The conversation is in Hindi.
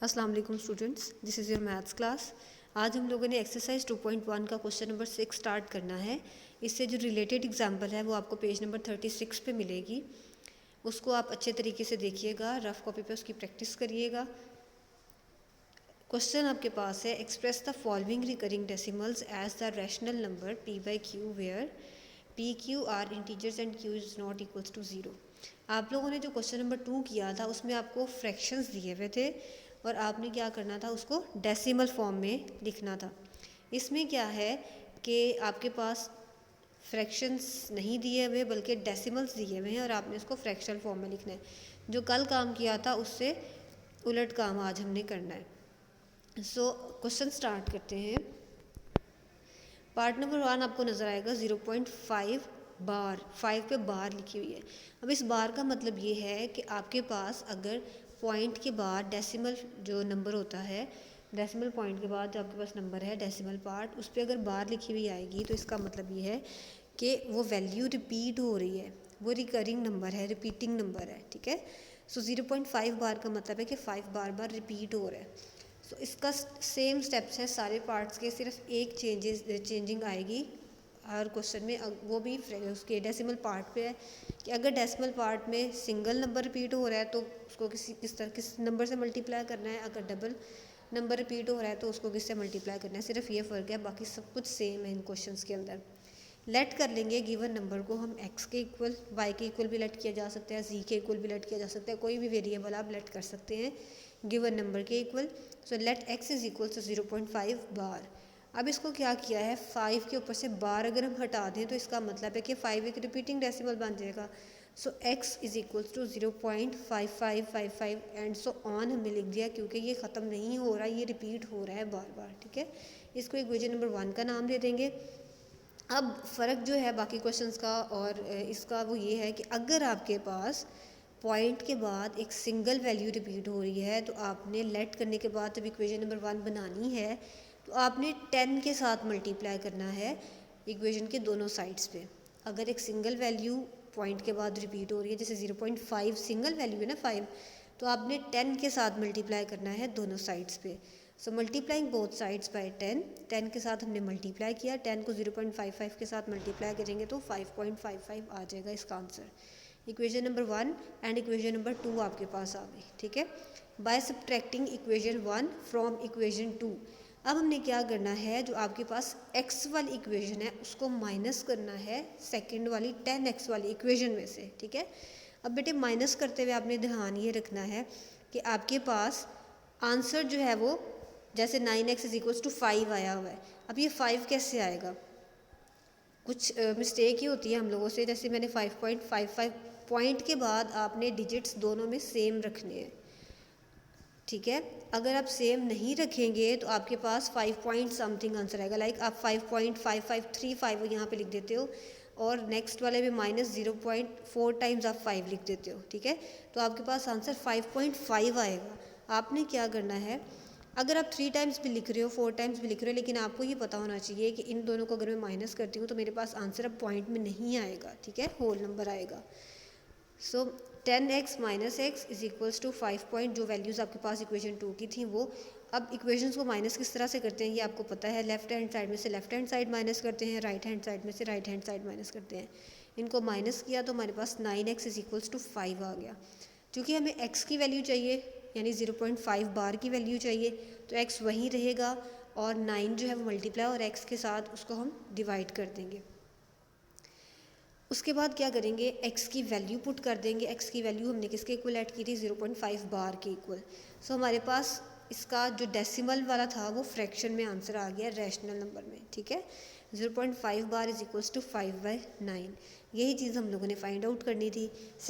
अस्सलाम वालेकुम students, this is your maths class. आज हम लोगों ने एक्सरसाइज 2.1 का क्वेश्चन नंबर 6 स्टार्ट करना है। इससे जो रिलेटेड एग्जांपल है वो आपको पेज नंबर 36 पे मिलेगी। उसको आप अच्छे तरीके से देखिएगा, रफ कॉपी पे उसकी प्रैक्टिस करिएगा। क्वेश्चन आपके पास है, express the following recurring decimals as the rational number p by q where p q are integers and q is not equals to 0। आप लोगों ने जो क्वेश्चन नंबर 2 किया था उसमें आपको फ्रैक्शंस दिए हुए थे और आपने क्या करना था, उसको डेसिमल फॉर्म में लिखना था। इसमें क्या है कि आपके पास फ्रैक्शंस नहीं दिए हुए बल्कि डेसिमल्स दिए हुए हैं और आपने इसको फ्रैक्शनल फॉर्म में लिखना है। जो कल काम किया था उससे उलट काम आज हमने करना है। सो क्वेश्चन स्टार्ट करते हैं। पार्ट नंबर 1 आपको नज़र आएगा 0.5 बार, 5 पे बार लिखी हुई है। अब इस बार का मतलब ये है कि आपके पास अगर पॉइंट के बाद डेसिमल जो नंबर होता है, डेसिमल पॉइंट के बाद जो आपके पास नंबर है डेसिमल पार्ट, उस पर अगर बार लिखी हुई आएगी तो इसका मतलब ये है कि वो वैल्यू रिपीट हो रही है, वो रिकरिंग नंबर है, रिपीटिंग नंबर है। ठीक है। सो 0.5 बार का मतलब है कि 5 बार बार रिपीट हो रहा है। सो इसका सेम स्टेप्स है सारे पार्ट्स के, सिर्फ एक चेंजिंग आएगी हर क्वेश्चन में, वो भी उसके डेसिमल पार्ट पे है कि अगर डेसिमल पार्ट में सिंगल नंबर रिपीट हो रहा है तो उसको किस नंबर से मल्टीप्लाई करना है, अगर डबल नंबर रिपीट हो रहा है तो उसको किससे मल्टीप्लाई करना है। सिर्फ ये फ़र्क है, बाकी सब कुछ सेम है इन क्वेश्चंस के अंदर। लेट कर लेंगे गिवन नंबर को हम x के इक्वल, y के इक्वल भी लेट किया जा सकता है, z के इक्वल भी लेट किया जा सकता है, कोई भी वेरिएबल आप लेट कर सकते हैं गिवन नंबर के equal. So let x is equal to 0.5 bar. अब इसको क्या किया है, 5 के ऊपर से बार अगर हम हटा दें तो इसका मतलब है कि 5 एक रिपीटिंग डेसिमल बन जाएगा। So x is equal to 0.5555 and so on हमने लिख दिया क्योंकि ये ख़त्म नहीं हो रहा, ये रिपीट हो रहा है बार बार। ठीक है। इसको इक्वेशन नंबर 1 का नाम दे देंगे। अब फ़र्क जो है बाकी क्वेश्चंस का और इसका वो ये है कि अगर आपके पास पॉइंट के बाद एक सिंगल वैल्यू रिपीट हो रही है तो आपने लेट करने के बाद जब इक्वेशन नंबर 1 बनानी है तो आपने 10 के साथ मल्टीप्लाई करना है इक्वेशन के दोनों साइड्स पे। अगर एक सिंगल वैल्यू पॉइंट के बाद रिपीट हो रही है, जैसे 0.5 सिंगल वैल्यू है ना 5, तो आपने 10 के साथ मल्टीप्लाई करना है दोनों साइड्स पे। सो मल्टीप्लाइंग बोथ साइड्स बाय 10 के साथ हमने मल्टीप्लाई किया, 10 को 0.55 के साथ मल्टीप्लाई करेंगे तो 5.55 आ जाएगा इसका answer. Equation number 1 and equation number 2 आपके पास आ गई। ठीक है। By subtracting equation 1 from equation 2, अब हमने क्या करना है, जो आपके पास x वाली इक्वेशन है उसको माइनस करना है सेकंड वाली 10x वाली इक्वेशन में से। ठीक है। अब बेटे माइनस करते हुए आपने ध्यान ये रखना है कि आपके पास आंसर जो है वो जैसे 9x इज इक्वल्स टू 5 आया हुआ है। अब ये 5 कैसे आएगा, कुछ मिस्टेक ही होती है हम लोगों से। जैसे मैंने 5.55 पॉइंट के बाद आपने डिजिट्स दोनों में सेम रखने हैं। ठीक है। अगर आप सेम नहीं रखेंगे तो आपके पास 5 पॉइंट समथिंग आंसर आएगा। लाइक आप 5.5535 यहाँ पे लिख देते हो और नेक्स्ट वाले में -0.4 टाइम्स आप 5 लिख देते हो। ठीक है। तो आपके पास आंसर 5.5 आएगा। आपने क्या करना है, अगर आप 3 टाइम्स भी लिख रहे हो, 4 टाइम्स भी लिख रहे हो, लेकिन आपको ये पता होना चाहिए कि इन दोनों को अगर मैं माइनस करती हूँ तो मेरे पास आंसर अब पॉइंट में नहीं आएगा। ठीक है, होल नंबर आएगा। So 10x minus x is equals to 5 point, जो वैल्यूज़ आपके पास इक्वेशन 2 की थी वो। अब इक्वेशंस को माइनस किस तरह से करते हैं ये आपको पता है, लेफ्ट हैंड साइड में से लेफ्ट हैंड साइड माइनस करते हैं, राइट हैंड साइड में से राइट हैंड साइड माइनस करते हैं। इनको माइनस किया तो हमारे पास 9x इज इक्वल्स टू 5 आ गया। क्योंकि हमें x की वैल्यू चाहिए यानी 0.5 बार की वैल्यू चाहिए, तो x वहीं रहेगा और 9 जो है वो मल्टीप्लाई और x के साथ उसको हम डिवाइड कर देंगे। उसके बाद क्या करेंगे, x की वैल्यू पुट कर देंगे। x की वैल्यू हमने किसके इक्वल ऐड की थी, 0.5 बार के इक्वल। सो हमारे पास इसका जो डेसिमल वाला था वो फ्रैक्शन में आंसर आ गया रैशनल नंबर में। ठीक है। 0.5 बार इज इक्वल्स टू 5/9, यही चीज़ हम लोगों ने फाइंड आउट करनी थी।